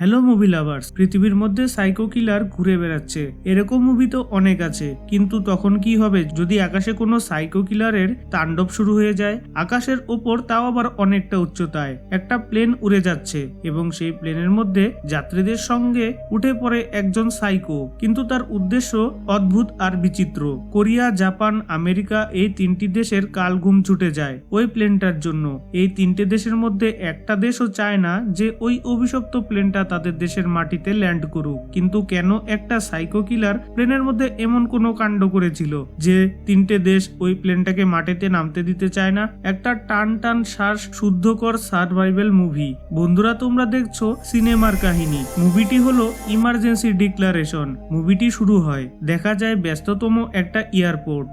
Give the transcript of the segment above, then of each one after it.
Hello movie lovers, পৃথিবীর মধ্যে psycho কিলার ঘুরে বেড়াচ্ছে। এরকম মুভি তো অনেক আছে, কিন্তু তখন কি হবে যদি আকাশে কোনো সাইকো কিলারের তাণ্ডব শুরু হয়ে যায়? আকাশের ওপর, তাও আবার অনেকটা উচ্চতায় একটা প্লেন উড়ে যাচ্ছে এবং সেই প্লেনের মধ্যে যাত্রীদের সঙ্গে উঠে পড়ে একজন সাইকো, কিন্তু তার উদ্দেশ্য অদ্ভুত আর বিচিত্র। কোরিয়া, জাপান, আমেরিকা এই তিনটি দেশের কাল ঘুম ছুটে যায় ওই প্লেনটার জন্য। এই তিনটে দেশের মধ্যে একটা দেশও চায় না যে ওই অভিশপ্ত প্লেনটা তাদের দেশের মাটিতে ল্যান্ড করুক। কিন্তু কেন একটা সাইকো কিলার প্লেনের মধ্যে এমন কোনো কাণ্ড করেছিল যে তিনটে দেশ ওই প্লেনটাকে মাটিতে নামতে দিতে চায় না? একটা টান টান শ্বাস শুদ্ধকর সার্ভাইভাল মুভি। বন্ধুরা, তোমরা দেখছো সিনেমার কাহিনী। মুভিটি হলো ইমার্জেন্সি ডিক্লারেশন। মুভিটি শুরু হয়, দেখা যায় ব্যস্ততম একটা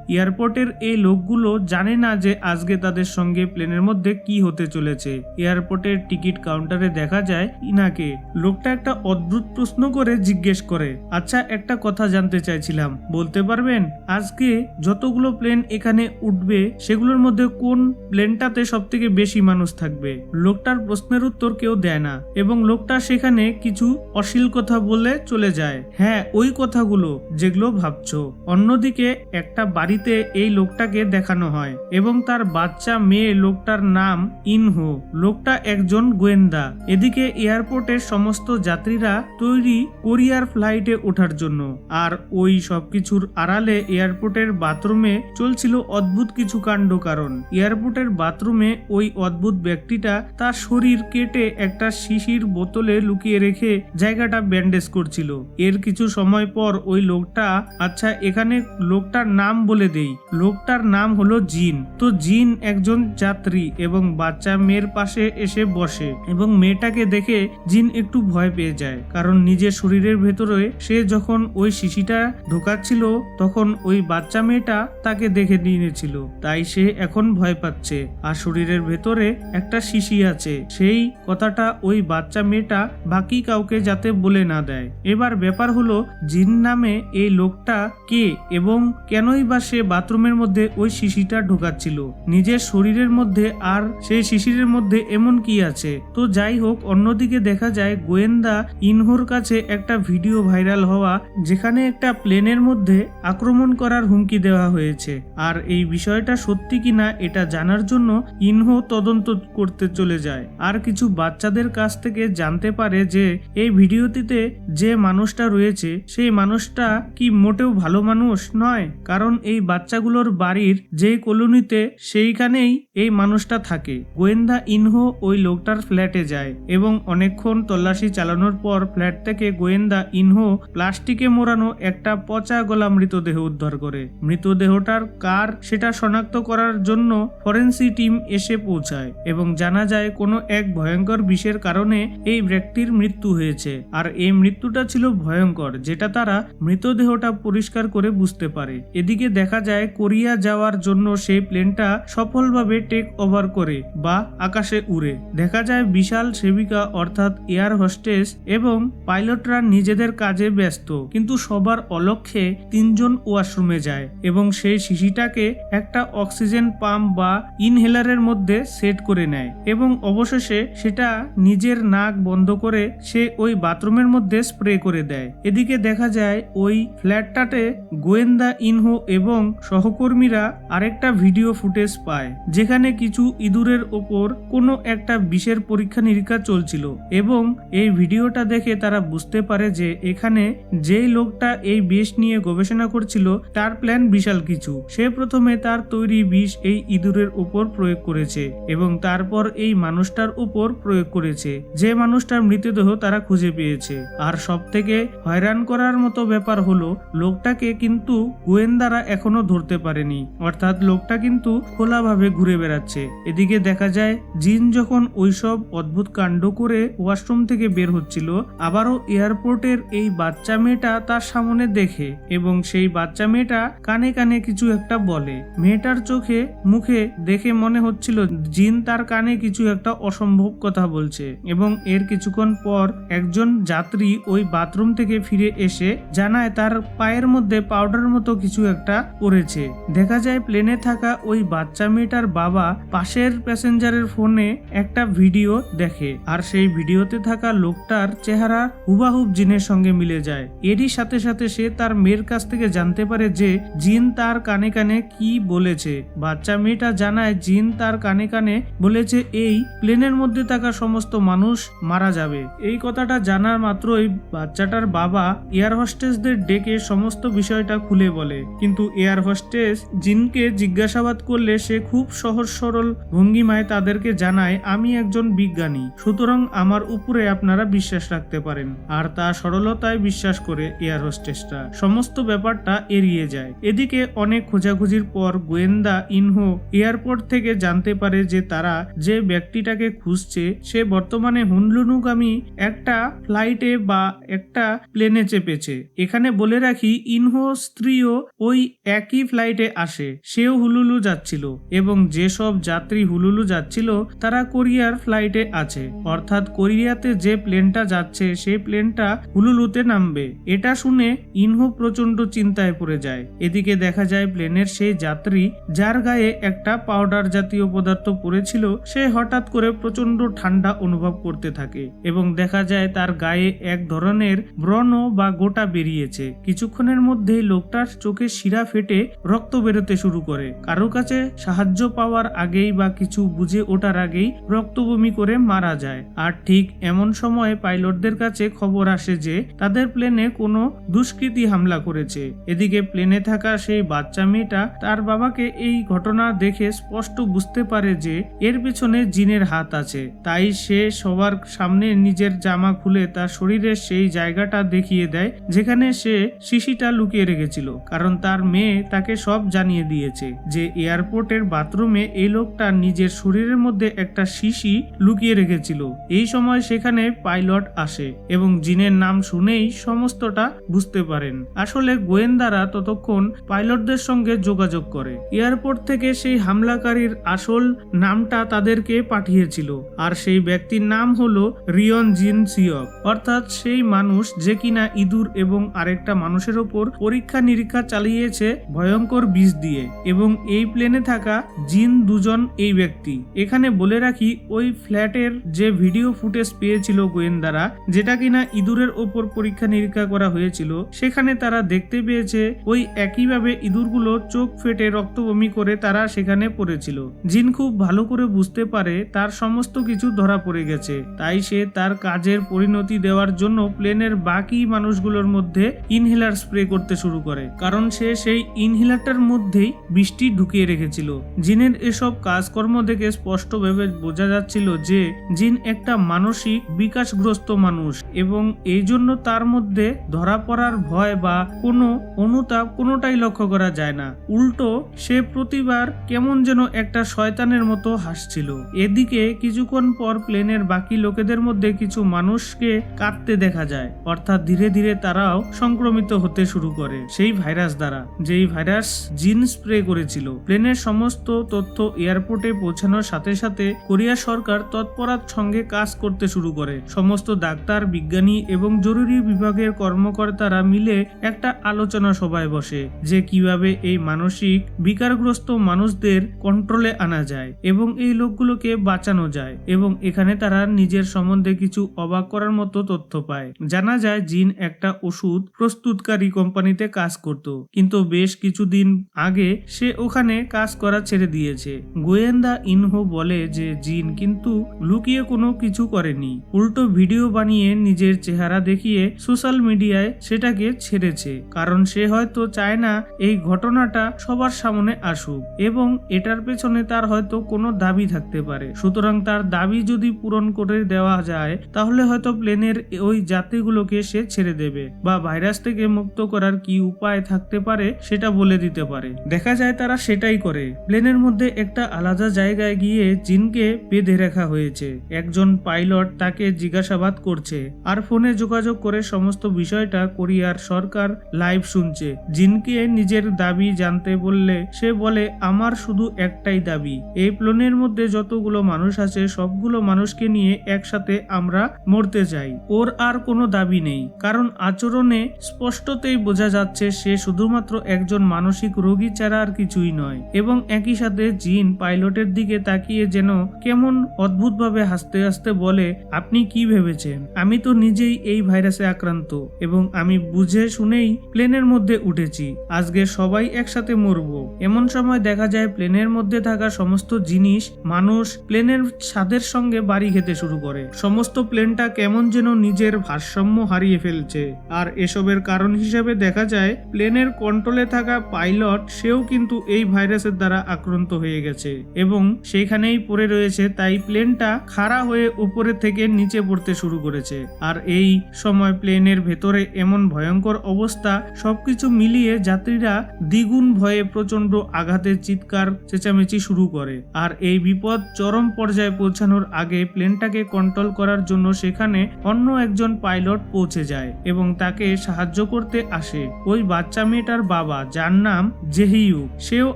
এয়ারপোর্টের এই লোকগুলো জানে না যে আজকে তাদের সঙ্গে প্লেনের মধ্যে কি হতে চলেছে। এয়ারপোর্টের টিকিট কাউন্টারে দেখা যায় ইনাকে। লোকটা একটা অদ্ভুত প্রশ্ন করে জিজ্ঞেস করে, আচ্ছা একটা কথা জানতে চাইছিলাম, বলতে পারবেন আজকে যতগুলো প্লেন এখানে উঠবে সেগুলোর মধ্যে কোন প্লেনটাতে সব থেকে বেশি মানুষ থাকবে? লোকটার প্রশ্নের উত্তর কেউ দেয় না এবং লোকটা সেখানে কিছু অশ্লীল কথা বলে চলে যায়। হ্যাঁ, ওই কথাগুলো যেগুলো ভাবছো। অন্যদিকে একটা বাড়িতে এই লোকটাকে দেখানো হয় এবং তার বাচ্চা মেয়ে। লোকটার নাম ইনহো। লোকটা একজন গোয়েন্দা। এদিকে এয়ারপোর্টের সমস্ত যাত্রীরা তৈরি কোরিয়ার ফ্লাইটে ওঠার জন্য। আর ওই সবকিছুর আড়ালে এয়ারপোর্টের বাথরুমে চলছিল অদ্ভুত কিছু কাণ্ড। কারণ এয়ারপোর্টের বাথরুমে ওই অদ্ভুত ব্যক্তিটা তার শরীর কেটে একটা শিশির বোতলে লুকিয়ে রেখে জায়গাটা ব্যান্ডেজ করছিল। এর কিছু সময় পর ওই লোকটা, আচ্ছা এখানে লোকটার নাম বলে দেই, লোকটার নাম হলো জিন। তো জিন একজন যাত্রী এবং বাচ্চা মেয়ের পাশে এসে বসে এবং মেয়েটাকে দেখে জিন একটু ভয় পেয়ে যায়। কারণ নিজের শরীরের ভেতরে সে যখন ওই শিশিটা ঢোকাচ্ছিল তখন ওই বাচ্চা মেয়েটা তাকে দেখে নিয়েছিল, তাই সে এখন ভয় পাচ্ছে। আর শরীরের ভেতরে একটা শিশি আছে, সেই কথাটা ওই বাচ্চা মেয়েটা বাকি কাউকে যাতে বলে না দেয়। এবার ব্যাপার হলো জিন নামে এই লোকটা কে এবং কেনই বা সে বাথরুমের মধ্যে ওই শিশিটা ঢোকাচ্ছিল নিজের শরীরের মধ্যে, আর সেই শিশিরের মধ্যে এমন কি আছে? তো যাই হোক, অন্যদিকে দেখা যায় গোয়েন্দা ইনহোর কাছে একটা ভিডিও ভাইরাল হওয়া, যেখানে একটা প্লেনের মধ্যে আক্রমণ করার হুমকি দেওয়া হয়েছে। আর এই বিষয়টা সত্যি কিনা এটা জানার জন্য ইনহো তদন্ত করতে চলে যায় আর কিছু বাচ্চাদের কাছ থেকে জানতে পারে যে এই ভিডিওটিতে যে মানুষটা রয়েছে সেই মানুষটা কি মোটেও ভালো মানুষ নয়। কারণ এই বাচ্চাগুলোর বাড়ির যে কলোনিতে সেইখানেই এই মানুষটা থাকে। গোয়েন্দা ইনহো ওই লোকটার ফ্ল্যাটে যায় এবং অনেকক্ষণ তল্লাশি চালানোর পর ফ্ল্যাট থেকে গোয়েন্দা ইনহো প্লাস্টিকে মোড়ানো একটা পচা গলা মৃতদেহ উদ্ধার করে। মৃতদেহটার কার সেটা শনাক্ত করার জন্য ফরেন্সিক টিম এসে পৌঁছায় এবং জানা যায় কোনো এক ভয়ঙ্কর বিষের কারণে এই ব্যক্তির মৃত্যু হয়েছে। আর এই মৃত্যুটা ছিল ভয়ঙ্কর, যেটা তারা মৃতদেহটা পরিষ্কার করে বুঝতে পারে। এদিকে দেখা যায় কোরিয়া যাওয়ার জন্য সেই প্লেনটা সফলভাবে টেক ওভার করে বা আকাশে উড়ে। দেখা যায় বিশাল সেবিকা অর্থাৎ এয়ার হোস্টেস এবং পাইলটরা নিজেদের কাজে ব্যস্ত, কিন্তু সবার অলক্ষ্যে তিনজন ওয়াশরুমে যায় এবং সেই শিশিটাকে একটা অক্সিজেন পাম্প বা ইনহেলারের মধ্যে সেট করে নেয় এবং অবশেষে সেটা নিজের নাক বন্ধ করে সে ওই বাথরুমের মধ্যে স্প্রে করে দেয়। এদিকে দেখা যায় ওই ফ্ল্যাটটাতে গোয়েন্দা ইনহো এবং সহকর্মীরা আরেকটা ভিডিও ফুটেজ পায়, যেখানে কিছু ইঁদুরের ওপর কোনো একটা বিষের পরীক্ষা নিরীক্ষা চলছিল এবং এই ভিডিওটা দেখে তারা বুঝতে পারে যে এখানে যেই লোকটা এই বিষ নিয়ে গবেষণা করছিল তার প্ল্যান বিশাল কিছু। সে প্রথমে তার তৈরি বিষ এই ইঁদুরের উপর প্রয়োগ করেছে এবং তারপর এই মানুষটার উপর প্রয়োগ করেছে, যে মানুষটার মৃতদেহ তারা খুঁজে পেয়েছে। আর সব থেকে হয়রান করার মতো ব্যাপার হলো লোকটাকে কিন্তু গোয়েন্দারা এখনো ধরতে পারেনি, অর্থাৎ লোকটা কিন্তু খোলাভাবে ঘুরে বেড়াচ্ছে। এদিকে দেখা যায় জিন যখন ওইসব অদ্ভুত কাণ্ড করে ওয়াশরুম থেকে বের হচ্ছিল, আবারও এয়ারপোর্টের এই বাচ্চা মেয়েটা তার সামনে দেখে এবং সেই বাচ্চা মেয়েটা কানে কানে কিছু একটা বলে। মেয়েটার চোখে মুখে দেখে মনে হচ্ছিল জিন তার কানে কিছু একটা অসম্ভব কথা বলছে এবং এর কিছুক্ষণ পর একজন যাত্রী ওই বাথরুম থেকে ফিরে এসে জানায় তার পায়ের মধ্যে পাউডার মতো কিছু একটা পড়েছে। দেখা যায় প্লেনে থাকা ওই বাচ্চা মেয়েটার বাবা পাশের প্যাসেঞ্জারের ফোনে একটা ভিডিও দেখে আর সেই ভিডিওতে থাকা লোকটার চেহারা হুবাহুব জিনের সঙ্গে মিলে যায়। এরই সাথে সাথে সে তার মেয়ের কাছ থেকে জানতে পারে যে জিন তার কানে কানে কি বলেছে। বাচ্চা মেয়েটা জানায় জিন তার কানে কানে বলেছে এই প্লেনের মধ্যে থাকা সমস্ত মানুষ মারা যাবে। এই কথাটা জানার মাত্রই বাচ্চাটার বাবা এয়ার হোস্টেসদের ডেকে সমস্ত বিষয়টা খুলে বলে, কিন্তু এয়ার হোস্টেস জিনকে জিজ্ঞাসাবাদ করলে সে খুব সহজ সরল ভঙ্গিমায় তাদেরকে জানায় আমি একজন বিজ্ঞানী, সুতরাং আমার উপরে আপনারা বিশ্বাস রাখতে পারেন। আর তা সরলতায় বিশ্বাস করে এয়ার হোস্টেসটা সমস্ত ব্যাপারটা এড়িয়ে যায়। এদিকে অনেক খোঁজাখুঁজির পর গোয়েন্দা ইনহো এয়ারপোর্ট থেকে জানতে পারে যে তারা যে ব্যক্তিটাকে খুঁজছে সে বর্তমানে হুনলুনুগামী একটা ফ্লাইটে বা একটা প্লেনে চেপেছে। এখানে বলে রাখি ইনহো স্ত্রীও ওই একই ফ্লাইটে আসে, সেও হুলুলু যাচ্ছিল এবং যেসব যাত্রী হুলুলু যাচ্ছিল তারা কোরিয়ার ফ্লাইটে আছে, অর্থাৎ কোরিয়াতে যে প্লেনটা যাচ্ছে সেই প্লেনটা হুলুলুতে নামবে। এটা শুনে ইনহো প্রচন্ড চিন্তায় পড়ে যায়। এদিকে দেখা যায় প্লেনের সেই যাত্রী যার গায়ে একটা পাউডার জাতীয় পদার্থ পড়েছিল সে হঠাৎ করে প্রচন্ড ঠান্ডা অনুভব করতে থাকে এবং দেখা যায় তার গায়ে এক ধরনের ব্রণ বা গোটা বেরিয়েছে। কিছুক্ষণের মধ্যেই লোকটার চোখের শিরা ফেটে রক্ত বেরোতে শুরু করে। কারো কাছে সাহায্য পাওয়ার আগেই বা কিছু বুঝে ওঠার আগেই রক্তবমি করে মারা যায়। আর ঠিক এমন সময় পাইলটদের কাছে খবর আসে যে তাদের প্লেনে কোনো দুষ্কৃতী হামলা করেছে। এদিকে প্লেনে থাকা সেই বাচ্চা মেয়েটা তার বাবাকে এই ঘটনা দেখে স্পষ্ট বুঝতে পারে যে এর পেছনে জিনের হাত আছে, তাই সে সবার সামনে নিজের জামা খুলে তার শরীরের সেই জায়গাটা দেখিয়ে দেয় যেখানে সে শিশিটা লুকিয়ে রেখেছিল, কারণ তার মেয়ে তাকে সব জানিয়ে দিয়েছে যে এয়ারপোর্টের বাথরুমে এই লোকটা নিজের শরীরের মধ্যে একটা শিশি লুকিয়ে রেখেছিল। এই সময় সেখানে পাইলট আসে এবং জিনের নাম শুনেই সমস্তটা বুঝতে পারেন। আসলে গোয়েন্দারা ততক্ষণ পাইলটদের সঙ্গে যোগাযোগ করে। এয়ারপোর্ট থেকে সেই হামলাকারীর আসল নামটা তাদেরকে পাঠিয়েছিল, আর সেই ব্যক্তির নাম হলো রিয়ন জিন সিয়ক, অর্থাৎ সেই মানুষ যে কিনা ইঁদুর এবং আরেকটা মানুষের ওপর পরীক্ষা নিরীক্ষা চালিয়েছে ভয়ঙ্কর বিষ দিয়ে। এবং এই প্লেনে থাকা জিন দুজন এই ব্যক্তি। এখানে বলে রাখি ওই ফ্ল্যাটের যে ভিডিও ফুটেজ পেয়েছিল গোয়েন্দারা, যেটা কিনা ইঁদুরের ওপর পরীক্ষা নিরীক্ষা করা হয়েছিল, সেখানে তারা দেখতে পেয়েছে ওই একইভাবে ইঁদুরগুলো চোখ ফেটে রক্তবমি করে তারা সেখানে পড়েছিল। জিন খুব ভালো করে বুঝতে পারে তার সমস্ত কিছু ধরা পড়ে গেছে, তাই সে তার কাজের পরিণতি দেওয়ার জন্য প্লেনের বাকি মানুষগুলোর মধ্যে ইনহেলার স্প্রে করতে শুরু করে, কারণ সে সেই ইনহেলারটার মধ্যেই বৃষ্টি ঢুকিয়ে রেখেছিল। জিনের এসব কাজকর্ম দেখে স্পষ্টভাবে বোঝা যাচ্ছিল যে জিন একটা মানসিক বিকাশগ্রস্ত মানুষ এবং এই জন্য তার মধ্যে ধরা পড়ার ভয় বা কোনো অনুতাপ কোনোটাই লক্ষ্য করা যায় না। উল্টো সে প্রতিবার কেমন যেন একটা শয়তানের মতো হাসছিল। এদিকে কিছুক্ষণ পর প্লেনের বাকি লোকেদের মধ্যে কিছু মানুষকে কাঁদতে দেখা যায়, অর্থাৎ ধীরে ধীরে তারাও সংক্রমিত হতে শুরু করে সেই ভাইরাস দ্বারা, যেই ভাইরাস জিন স্প্রে করেছিল। প্লেনের সমস্ত তথ্য এয়ারপোর্টে পৌঁছানোর সাথে সাথে কোরিয়া সরকার তৎপরার সঙ্গে কাজ করতে শুরু করে। সমস্ত ডাক্তার, বিজ্ঞানী এবং জরুরি বিভাগের কর্মকর্তারা মিলে একটা আলোচনা সভায় বসে যে কিভাবে এই মানসিক বিকারগ্রস্ত মানুষদের কন্ট্রোলে আনা যায় এবং এই লোকগুলোকে বাঁচানো যায়। এবং এখানে তারা নিজের সম্বন্ধে কিছু অবাক করার মতো তথ্য পায়। জানা যায় জিন একটা ওষুধ প্রস্তুতকারী কোম্পানিতে কাজ করত, কিন্তু বেশ কিছুদিন আগে সে ওখানে কাজ করা ছেড়ে দিয়েছে। গোয়েন্দা ইনহো বলে যে জিন কিন্তু লুকিয়ে কোনো কিছু করেনি, উল্টো ভিডিও বানিয়ে নিজের চেহারা দেখিয়ে সোশ্যাল মিডিয়ায় সেটাকে ছেড়েছে, কারণ সে হয়তো চায় না এই ঘটনাটা সবার সামনে আসুক এবং এটার পেছনে তার হয়তো কোনো দাবি থাকতে পারে। সুতরাং তার দাবি যদি পূরণ করে দেওয়া যায় তাহলে হয়তো প্লেনের ওই যাত্রীগুলোকে সে ছেড়ে দেবে বা ভাইরাস থেকে মুক্ত করার কি উপায় থাকতে পারে সেটা বলে দিতে পারে। দেখা যায় তারা সেটাই করে। প্লেনের মধ্যে একটা আলাদা জায়গায় গিয়ে জিনকে বেঁধে রাখা হয়েছে। একজন পাইলট তাকে জিজ্ঞাসাবাদ করছে আর ফোনে যোগাযোগ করে সমস্ত বিষয়টা কোরিয়ার সরকার লাইভ শুনছে। জিনকে নিজের দাবি জানতে বললে সে বলে আমার শুধু একটাই দাবি, এই প্লেনের মধ্যে যতগুলো মানুষ আছে সবগুলো মানুষকে নিয়ে একসাথে আমরা মরতে চাই। ওর আর কোনো দাবি নেই, কারণ আচরণে স্পষ্টতেই বোঝা যাচ্ছে সে শুধুমাত্র একজন মানসিক রোগী ছাড়া আর কিছুই নয়। এবং একই সাথে জিন পাইলটের দিকে তাকিয়ে যেন কেমন অদ্ভুতভাবে হাসতে হাসতে বলে, আপনি কি ভেবেছেন? আমি তো নিজেই এই ভাইরাসে আক্রান্ত এবং আমি বুঝে শুনেই প্লেনের মধ্যে উঠেছি। আজকে সবাই একসাথে মরবো। এমন সময় দেখা যায় প্লেনের মধ্যে থাকা সমস্ত জিনিস, মানুষ প্লেনের স্বাদের সঙ্গে বাড়ি খেতে শুরু করে। সমস্ত প্লেনটা কেমন যেন নিজের ভারসাম্য হারিয়ে ফেলছে। আর এসবের কারণ হিসেবে দেখা যায় প্লেনের কন্ট্রোলে থাকা পাইলট সেও কিন্তু এই ভাইরাসের দ্বারা আক্রান্ত হয়ে গেছে এবং সেখানেই পড়ে রয়েছে। তাই প্লেনটা খাড়া হয়ে উপরে থেকে নিচে পড়তে শুরু করেছে। আর এই সময় প্লেনের ভেতরে এমন ভয়ঙ্কর অবস্থা, সবকিছু মিলিয়ে যাত্রীরা দ্বিগুণ ভয়ে প্রচন্ড আঘাতের চিৎকার চেঁচামেচি শুরু করে। আর এই বিপদ চরম পর্যায়ে পৌঁছানোর আগে প্লেনটাকে কন্ট্রোল করার জন্য সেখানে অন্য একজন পাইলট পৌঁছে যায় এবং তাকে সাহায্য করতে আসে ওই বাচ্চা মেয়েটার বাবা, যার নাম জেহিউ। সেও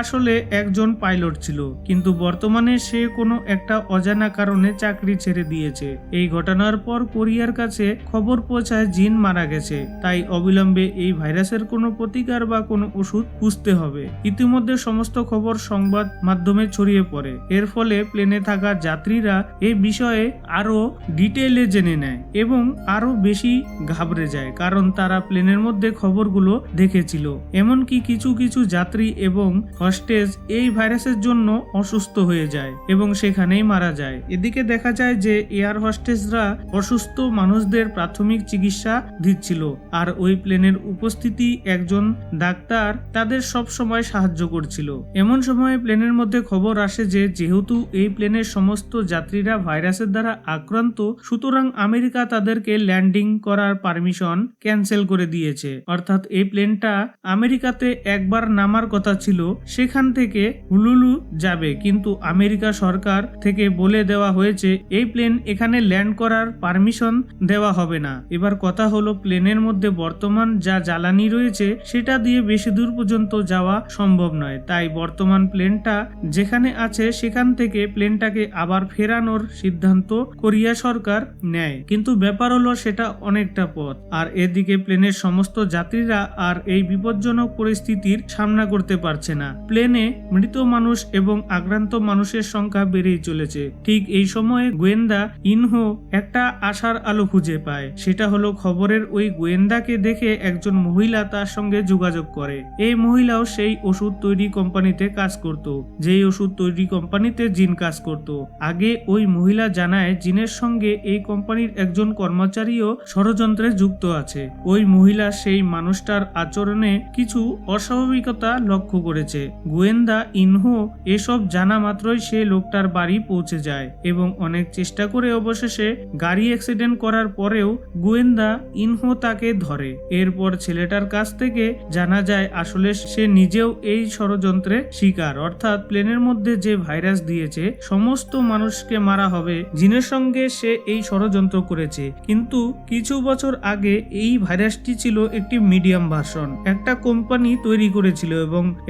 আসলে একজন পাইলট ছিল, কিন্তু বর্তমানে সে কোনো একটা অজানা কারণে চাকরি ছেড়ে দিয়েছে। এই ঘটনার পর কোরিয়ার কাছে খবর পৌঁছায় জিন মারা গেছে। তাই অবিলম্বে এই ভাইরাসের কোনো প্রতিকার বা কোনো ওষুধ খুঁজতে হবে। ইতিমধ্যে সমস্ত খবর সংবাদ মাধ্যমে ছড়িয়ে পড়ে। এর ফলে প্লেনে থাকা যাত্রীরা এই বিষয়ে আরো ডিটেইলে জেনে নেয় এবং আরো বেশি ঘাবড়ে যায়, কারণ তারা প্লেনের মধ্যে খবরগুলো দেখেছিল। এমনকি কিছু কিছু যাত্রী এবং হস্টেজ এই ভাইরাসের জন্য অসুস্থ হয়ে যায় এবং সেখানেই মারা যায়। এদিকে দেখা যায় যে এয়ার হোস্টেসরা অসুস্থ মানুষদের প্রাথমিক চিকিৎসা দিচ্ছিল, আর ওই প্লেনের উপস্থিতি একজন ডাক্তার তাদের সব সময় সাহায্য করছিল। এমন সময় প্লেনের মধ্যে খবর আসে যে যেহেতু এই প্লেনের সমস্ত যাত্রীরা ভাইরাসের দ্বারা আক্রান্ত, সুতরাং আমেরিকা তাদেরকে ল্যান্ডিং করার পারমিশন ক্যান্সেল করে দিয়েছে। অর্থাৎ এই প্লেনটা আমেরিকাতে একবার নামার কথা ছিল, সেখান থেকে হুলুলু যাবে, কিন্তু আমেরিকা সরকার থেকে বলে দেওয়া হয়েছে এই প্লেন এখানে ল্যান্ড করার পারমিশন দেওয়া হবে না। এবার কথা হলো, প্লেনের মধ্যে বর্তমান যা জ্বালানি রয়েছে সেটা দিয়ে বেশি দূর পর্যন্ত যাওয়া সম্ভব নয়। তাই বর্তমান প্লেনটা যেখানে আছে সেখান থেকে প্লেনটাকে আবার ফেরানোর সিদ্ধান্ত কোরিয়া সরকার নেয়, কিন্তু ব্যাপার হলো সেটা অনেকটা পথ। আর এদিকে প্লেনের সমস্ত যাত্রীরা আর এই বিপজ্জনক পরিস্থিতির সামনা করতে পারছে না। প্লেনে মৃত মানুষ এবং আক্রান্ত মানুষের সংখ্যা বেড়েই চলেছে। ঠিক এই সময়ে গোয়েন্দা ইনহো একটা আশার আলো খুঁজে পায়। সেটা হলো খবরের ওই গোয়েন্দাকে দেখে একজন মহিলা তার সঙ্গে যোগাযোগ করে। এই মহিলাও সেই ওষুধ তৈরি কোম্পানিতে কাজ করত, যেই ওষুধ তৈরি কোম্পানিতে জিন কাজ করত। আগে ওই মহিলা জানায় জিনের সঙ্গে এই কোম্পানির একজন কর্মচারীও ষড়যন্ত্রে যুক্ত আছে। ওই মহিলা সেই মানুষটার আচরণে কিছু অস্বাভাবিকতা লক্ষ্য করেছে। গোয়েন্দা ইনহো এসব জানা মাত্রই সে লোকটার বাড়ি পৌঁছে যায় এবং অনেক চেষ্টা করে অবশেষে গাড়ি অ্যাক্সিডেন্ট করার পরেও গোয়েন্দা ইনহো তাকে ধরে। এরপর ছেলেটার কাছ থেকে জানা যায় আসলে সে নিজেও এই ষড়যন্ত্রে শিকার, অর্থাৎ প্লেনের মধ্যে যে ভাইরাস দিয়েছে সমস্ত মানুষকে মারা হবে, জিনের সঙ্গে সে এই ষড়যন্ত্র করেছে। কিন্তু কিছু বছর আগে এই ভাইরাসটি ছিল একটি মিডিয়াম ভার্সন, একটা কোম্পানি তৈরি করেছিল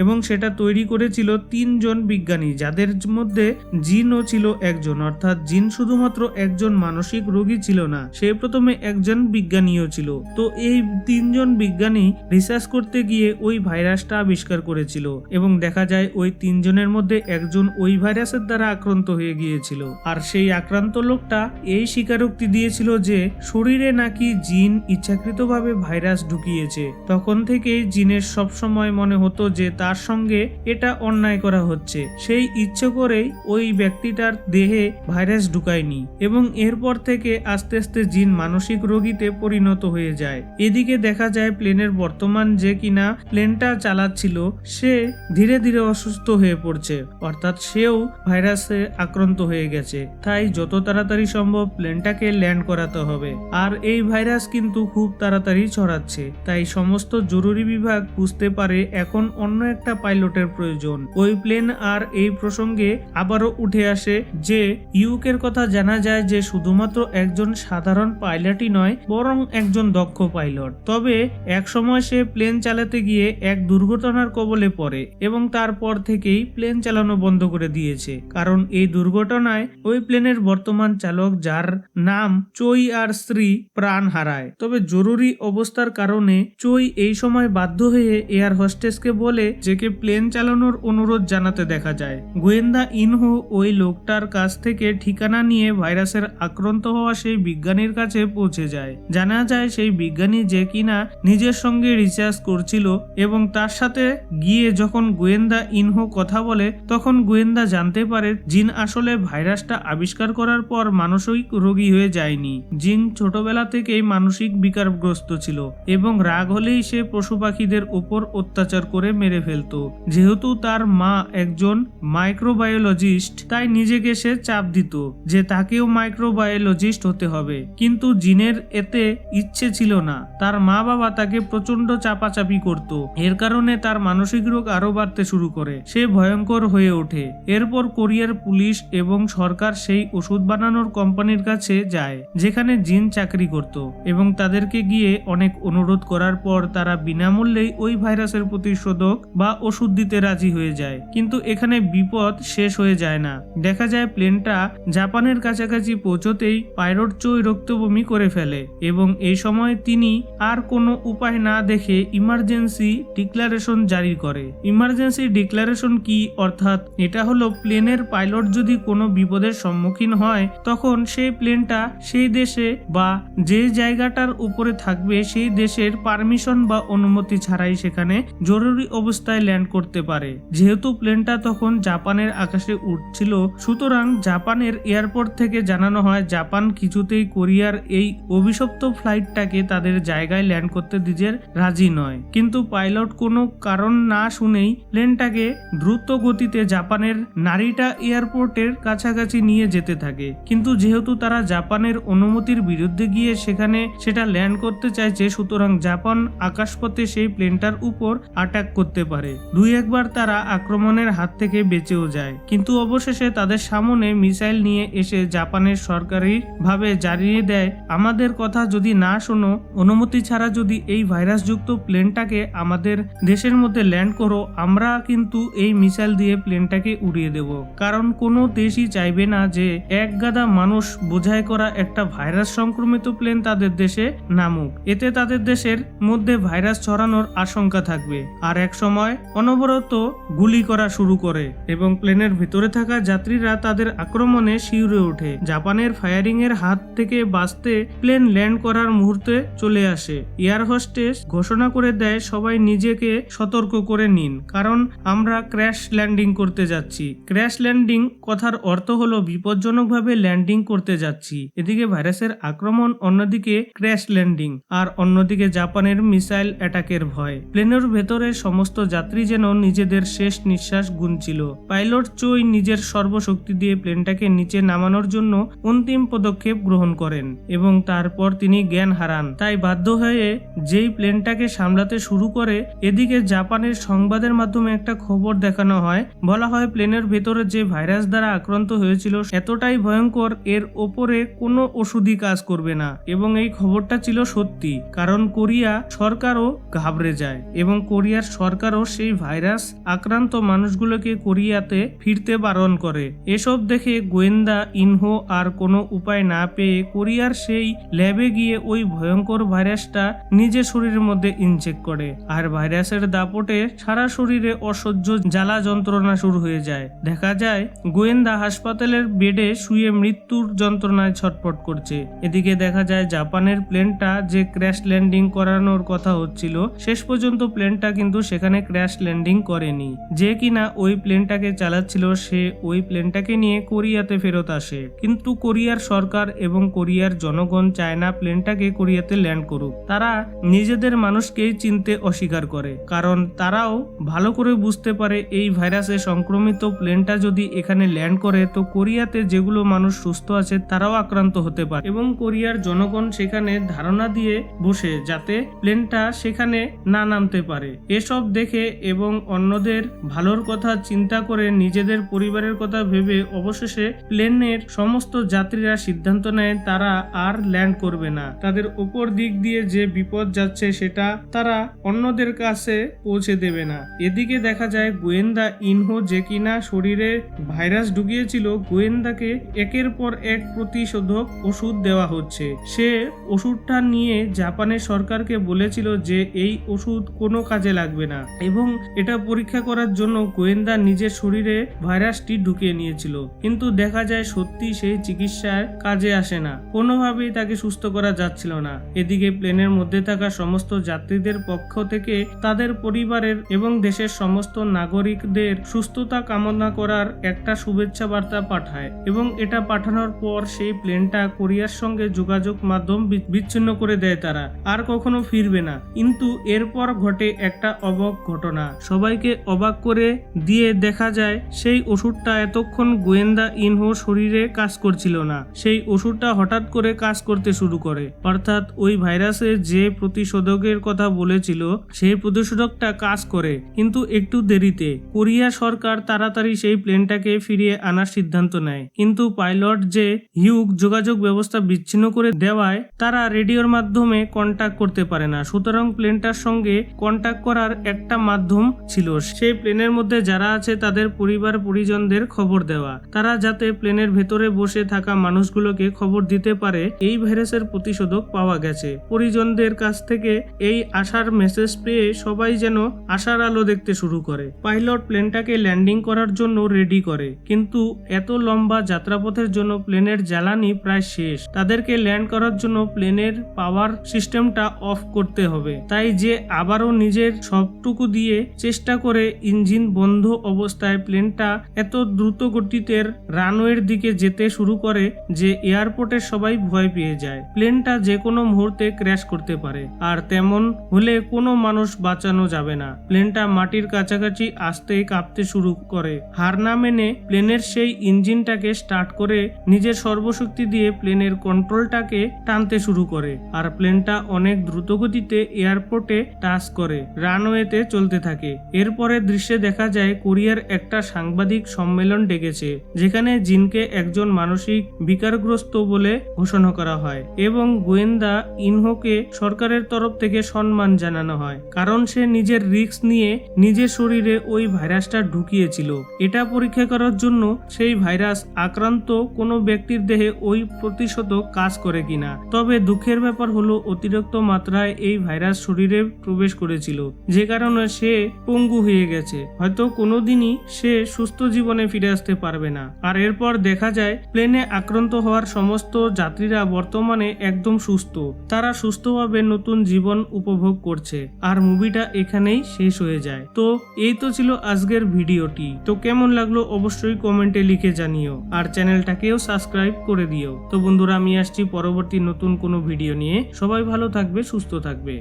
এবং সেটা তৈরি করেছিল 3 জন বিজ্ঞানী, যাদের মধ্যে জিনও ছিল একজন। অর্থাৎ জিন শুধুমাত্র একজন মানসিক রোগী ছিল না, সে প্রথমে একজন বিজ্ঞানীও ছিল। তো এই 3 জন বিজ্ঞানী রিসার্চ করতে গিয়ে ওই ভাইরাসটা আবিষ্কার করেছিল এবং দেখা যায় ওই 3 জনের মধ্যে একজন ওই ভাইরাসের দ্বারা আক্রান্ত হয়ে গিয়েছিল। আর সেই আক্রান্ত লোকটা এই স্বীকারোক্তি দিয়েছিল যে শরীরে নাকি জিন ইচ্ছাকৃতভাবে ভাইরাস ঢুকিয়েছে। তখন থেকেই জিনের সব সময় মনে হতো যে তার সঙ্গে এটা অন্যায় করা হচ্ছে। সেই ইচ্ছে করেই ওই ব্যক্তিটার দেহে ভাইরাস ঢুকায়নি এবং এরপর থেকে আস্তে আস্তে জিন মানসিক রোগীতে পরিণত হয়ে যায়। এদিকে দেখা যায় প্লেনের বর্তমান যে কিনা প্লেনটা চালাচ্ছিল সে ধীরে ধীরে অসুস্থ হয়ে পড়ছে, অর্থাৎ সেও ভাইরাসে আক্রান্ত হয়ে গেছে। তাই যত তাড়াতাড়ি সম্ভব প্লেনটাকে ল্যান্ড করাতে হবে। আর এই ভাইরাস কিন্তু খুব তাড়াতাড়ি ছড়াচ্ছে, তাই সমস্ত জরুরি বিভাগ বুঝতে পারে এখন অন্য একটা পাইলটের প্রয়োজন। ওই প্লেন আর এই প্রসঙ্গে আবারও উঠে আসে যে ইউকের কথা জানা যায় যে শুধুমাত্র একজন সাধারণ পাইলটই নয়, বরং একজন দক্ষ পাইলট। তবে এক সময় সে প্লেন চালাতে গিয়ে এক দুর্ঘটনার কবলে পড়ে এবং তারপর থেকেই প্লেন চালানো বন্ধ করে দিয়েছে, কারণ এই দুর্ঘটনায় ওই প্লেনের বর্তমান চালক, যার নাম চই আর শ্রী, প্রাণ হারায়। তবে জরুরি অবস্থার কারণে চই এই সময় বাধ্য হয়ে এয়ার হোস্টেসকে বলে যেকে প্লেন চালানোর অনুরোধ জানাতে দেখা যায়। গোয়েন্দা ইনহো ওই লোকটার কাছ থেকে ঠিকানা নিয়ে ভাইরাসের আক্রান্ত হওয়া সেই বিজ্ঞানীর কাছে পৌঁছে যায়। জানা যায় সেই বিজ্ঞানী যে কিনা নিজের সঙ্গে রিসার্চ করছিল এবং তার সাথে গিয়ে যখন গোয়েন্দা ইনহো কথা বলে তখন গোয়েন্দা জানতে পারে জিন আসলে ভাইরাসটা আবিষ্কার করার পর মানসিক রোগী হয়ে যায়নি। জিন ছোটবেলা থেকেই মানসিক বিকারগ্রস্ত ছিল এবং রাগ হলেই সে পশু পাখিদের উপর অত্যাচার করে মেরে ফেলতো। যেহেতু তার মা একজন মাইক্রোবায়োলজিস্ট তাই নিজেকে সে চাপ দিত যে তাকেও মাইক্রোবায়োলজিস্ট হতে হবে, কিন্তু জিনের এতে ইচ্ছে ছিল না। তার মা বাবা তাকে প্রচন্ড চাপাচাপি করত, এর কারণে তার মানসিক রোগ আরো বাড়তে শুরু করে, সে ভয়ঙ্কর হয়ে ওঠে। এরপর কোরিয়ার পুলিশ এবং সরকার সেই ওষুধ বানানোর কোম্পানির কাছে যায় যেখানে জিন চাকরি করত এবং তাদেরকে গিয়ে অনেক অনুরোধ করার পর তারা বিনামূল্যেই ওই ভাইরাসের প্রতিষেধক বা ওষুধ দিতে রাজি হয়ে যায়। কিন্তু এখানে বিপদ শেষ হয়ে যায় না। দেখা যায় প্লেনটা জাপানের কাছাকাছি পৌঁছতেই পাইলট চোই রক্তবমি করে ফেলে এবং এই সময় তিনি আর কোনো উপায় না দেখে ইমার্জেন্সি ডিক্লারেশন জারি করে। ইমার্জেন্সি ডিক্লারেশন কি? অর্থাৎ এটা হলো প্লেনের পাইলট যদি কোনো বিপদের সম্মুখীন হয় তখন সেই প্লেনটা সেই দেশে বা যে জায়গাটার উপরে থাকবে সেই দেশের পারমিশন বা অনুমতি ছাড়াই সেখানে জরুরি অবস্থায় ল্যান্ড করতে পারে। যেহেতু প্লেনটা তখন জাপানের আকাশে উঠছিল, সুতরাং জাপানের এয়ারপোর্ট থেকে জানানো হয় জাপান কিছুতেই কোরিয়ার এই অভিশপ্ত ফ্লাইটটাকে তাদের জায়গায় ল্যান্ড করতে দিতে রাজি নয়। কিন্তু পাইলট কোনো কারণ না শুনেই প্লেনটাকে দ্রুত গতিতে জাপানের নারিটা এয়ারপোর্টের কাছাকাছি নিয়ে যেতে থাকে। কিন্তু যেহেতু তারা জাপানের অনুমতির বিরুদ্ধে গিয়ে সেখানে সেটা ল্যান্ড করতে চাইছে, সুতরাং জাপান আকাশপথে সেই প্লেনটার উপর অ্যাটাক করতে পারে। দুই একবার তারা আক্রমণের হাত থেকে বেঁচেও যায়, কিন্তু অবশেষে তাদের সামনে মিসাইল নিয়ে এসে জাপানের সরকারি ভাবে জানিয়ে দেয় আমাদের কথা যদি না শোনো, অনুমতি ছাড়া যদি এই ভাইরাসযুক্ত প্লেনটাকে আমাদের দেশের মধ্যে ল্যান্ড করো, আমরা কিন্তু এই মিসাইল দিয়ে প্লেনটাকে উড়িয়ে দেব। কারণ কোনো দেশই চাইবে না যে এক গাদা মানুষ বোঝাই করা একটা ভাইরাস সংক্রমিত প্লেন তাদের দেশে নামুক, এতে তাদের দেশের মধ্যে ভাইরাস ছড়ানোর আশঙ্কা থাকবে। আর এক সময় অনবরত গুলি করা শুরু করে এবং প্লেনের ভিতরে থাকা যাত্রীরা তাদের আক্রমণে শিউরে ওঠে। জাপানের ফায়ারিং এর হাত থেকে বাঁচতে প্লেন ল্যান্ড করার মুহূর্তে চলে আসে। এয়ার হোস্টেস ঘোষণা করে দেয় সবাই নিজেকে সতর্ক করে নিন, কারণ আমরা ক্র্যাশ ল্যান্ডিং করতে যাচ্ছি। ক্র্যাশ ল্যান্ডিং কথার অর্থ হলো বিপজ্জনকভাবে ল্যান্ডিং করতে যাচ্ছি। এদিকে ভাইরাসের আক্রমণ, অন্যদিকে ক্র্যাশ ল্যান্ডিং, আর অন্যদিকে জাপানের মিসাইল অ্যাটাকের ভয়। প্লেনের ভেতরে সমস্ত যাত্রী যেন নিজেদের শেষ নিঃশ্বাস গুনছিল। পাইলট চোই নিজের সর্বশক্তি দিয়ে প্লেনটাকে নিচে নামানোর জন্য অন্তিম পদক্ষেপ গ্রহণ করেন এবং তারপর তিনি জ্ঞান হারান। তাই বাধ্য হয়ে যেই প্লেনটাকে সামলাতে শুরু করে, এদিকে জাপানের সংবাদের মাধ্যমে একটা খবর দেখানো হয়। বলা হয় প্লেনের ভেতরে যে ভাইরাস দ্বারা আক্রান্ত হয়েছিল এতটাই ভয়ঙ্কর, এর ওপরে কোনো ওষুধই কাজ করবে না। এবং এই খবরটা ছিল সত্যি, কারণ কোরিয়া সরকারও ঘাবড়ে যায় এবং কোরিয়ার সরকারও সেই ভাইরাস আক্রান্ত মানুষগুলোকে কোরিয়াতে ফিরতে বারণ করে। এসব দেখে গোয়েন্দা ইনহো আর কোনো উপায় না পেয়ে কোরিয়ার সেই ল্যাবে গিয়ে ওই ভয়ঙ্কর ভাইরাসটা নিজের শরীরের মধ্যে ইনজেক্ট করে, আর ভাইরাসের দাপটে সারা শরীরে অসহ্য জ্বালা যন্ত্রণা শুরু হয়ে যায়। দেখা যায় গোয়েন্দা হাসপাতালের বেডে শুয়ে মৃত্যুর যন্ত্রণায় ছটফট করছে। এদিকে দেখা যায় জাপানের প্লেনটা যে ক্র্যাশ ল্যান্ডিং করানোর কথা হচ্ছিল, শেষ পর্যন্ত প্লেনটা কিন্তু সেখানে ক্র্যাশ ল্যান্ডিং করেনি। যে কিনা ওই প্লেনটাকে চালাচ্ছিল সে ওই প্লেনটাকে নিয়ে কোরিয়াতে ফেরত আসে, কিন্তু কোরিয়ার সরকার এবং কোরিয়ার জনগণ চায় না প্লেনটাকে কোরিয়াতে ল্যান্ড করুক। তারা নিজেদের মানুষকেই চিনতে অস্বীকার করে, কারণ তারাও ভালো করে বুঝতে পারে এই ভাইরাসে সংক্রমিত প্লেনটা যদি এখানে ল্যান্ড করে তো কোরিয়াতে যেগুলো মানুষ সুস্থ আছে তারাও আক্রান্ত হতে পারে এবং কোরিয়ার জনগণ সেখানে ধারণা দিয়ে বসে যাতে প্লেনটা সেখানে না নামতে পারে। এসব দেখে এবং অন্যদের ভালোর কথা চিন্তা করে নিজেদের পরিবারের কথা ভেবে অবশেষে প্লেনের সমস্ত যাত্রীরা সিদ্ধান্ত নেয় তারা আর ল্যান্ড করবে না। তাদের উপর দিক দিয়ে যে বিপদ যাচ্ছে সেটা তারা অন্যদের কাছে পৌঁছে দেবে না। এদিকে দেখা যায় গোয়েন্দা ইনহো যে কিনা শরীরে ভাইরাস ঢুকিয়েছিল, গোয়েন্দাকে একের পর এক প্রতিষেধক ওষুধ দেওয়া হচ্ছে। সে ওষুধটা নিয়ে জাপানের সরকারকে বলেছিল যে এই ওষুধ কোনো কাজে লাগবে না এবং এটা পরীক্ষা করার জন্য গোয়েন্দা নিজের শরীরে ভাইরাসটি ঢুকিয়ে নিয়েছিল। কিন্তু দেখা যায় সত্যি সেই চিকিৎসা চিকিৎসায় কাজে আসে না, কোনোভাবেই তাকে সুস্থ করা যাচ্ছিল না। এদিকে প্লেনের মধ্যে থাকা সমস্ত যাত্রীদের পক্ষ থেকে তাদের পরিবারের এবং দেশের সমস্ত নাগরিকদের সুস্থতা কামনা করার একটা শুভেচ্ছা বার্তা পাঠায় এবং এটা পাঠানোর পর সেই প্লেনটা কোরিয়ার সঙ্গে যোগাযোগ মাধ্যম বিচ্ছিন্ন করে দেয়, তারা আর কখনো ফিরবে না। কিন্তু এরপর ঘটে একটা অবাক ঘটনা, সবাইকে অবাক করে দিয়ে দেখা যায় সেই ওষুধটা এতক্ষণ গোয়েন্দা ইনহো শরীরে কাজ করছিল না, সেই ওষুধটা হঠাৎ করে কাজ করতে শুরু করে। অর্থাৎ ওই ভাইরাসের যে প্রতিষেধকের কথা বলেছিল সেই প্রতিষেধকটা কাজ করে, কিন্তু একটু দেরিতে। কোরিয়া সরকার তাড়াতাড়ি সেই প্লেনটাকে ফিরিয়ে আনার সিদ্ধান্ত নেয়, কিন্তু পাইলট যে হিউগ যোগাযোগ ব্যবস্থা বিচ্ছিন্ন করে দেওয়ায় তারা রেডিওর মাধ্যমে কন্টাক্ট করতে পারে না। সুতরাং প্লেনটার সঙ্গে কন্টাক্ট করার একটা মাধ্যম ছিল সেই প্লেনের মধ্যে যারা আছে তাদের পরিবার পরিজনদের খবর দেওয়া, তারা যাতে প্লেনের ভেতরে বসে থাকা মানুষগুলোকে খবর দিতে পারে এই ভাইরাসের প্রতিষেধক পাওয়া গেছে। পরিজনদের কাছ থেকে এই আশার মেসেজ পেয়ে সবাই যেন আশার আলো দেখতে শুরু করে। পাইলট প্লেনটাকে ল্যান্ডিং করার জন্য রেডি করে, কিন্তু এত লম্বা যাত্রাপথের জন্য প্লেনের জ্বালানি প্রায় শেষ। তাদেরকে ল্যান্ড করার জন্য প্লেনের পাওয়ার সিস্টেমটা অফ করতে হবে, তাই যে আবারও নিজের সবটুকু দিয়ে চেষ্টা করে ইঞ্জিন বন্ধ অবস্থায় প্লেনটা এত দ্রুত গতিতে রানওয়ের দিকে যেতে শুরু করে যে এয়ারপোর্টের সবাই ভয় পেয়ে যায়। প্লেনটা যে কোনো মুহূর্তে ক্র্যাশ করতে পারে, আর তেমন হলে কোনো মানুষ বাঁচানো যাবে না। প্লেনটা মাটির কাছাকাছি আসতে কাঁপতে শুরু করে। হার না মেনে প্লেনের সেই ইঞ্জিনটাকে স্টার্ট করে নিজের সর্বশক্তি দিয়ে প্লেনের কন্ট্রোলটাকে টানতে শুরু করে, আর প্লেনটা অনেক দ্রুত গতিতে এয়ারপোর্টে টাচ করে রানওয়েতে চলতে থাকে। এরপরে দৃশ্যে দেখা যায় কোরিয়ার একটা সাংবাদিক সম্মেলন ডেকেছে, যেখানে জিনকে একজন মানসিক বিকারগ্রস্ত বলে ঘোষণা করা হয় এবং গোয়েন্দা ইনহোকে সরকারের তরফ থেকে সম্মান জানানো হয়, কারণ সে নিজের রিস্ক নিয়ে নিজের শরীরে ওই ভাইরাসটা ঢুকিয়েছিল। এটা পরীক্ষা করার জন্য সেই ভাইরাস আক্রান্ত কোনো ব্যক্তির দেহে ওই প্রতিষেধক কাজ করে কিনা। তবে দুঃখের ব্যাপার হলো অতিরিক্ত মাত্রায় এই ভাইরাস শরীরে প্রবেশ করেছিল, যে কারণে সে পঙ্গু হয়ে গেছে। হয়তো কোনোদিনই সে সুস্থ জীবনে ফিরে আসতে পারবে না। আর এরপর দেখা যায় প্লেনে আক্রান্ত হওয়ার সমস্ত যাত্রীরা বর্তমানে একদম সুস্থ, তারা সুস্থভাবে নতুন জীবন উপভোগ করছে। আর মুভিটা এখানেই শেষ হয়ে যায়। তো এই তো ছিল আজকের ভিডিওটি। তো কেমন লাগলো অবশ্যই কমেন্টে লিখে জানিও, আর চ্যানেলটাকেও সাবস্ক্রাইব করে দিও। তো বন্ধুরা, আমি আসছি পরবর্তী নতুন কোনো ভিডিও নিয়ে। সবাই ভালো থাকবে, সুস্থ থাকবে।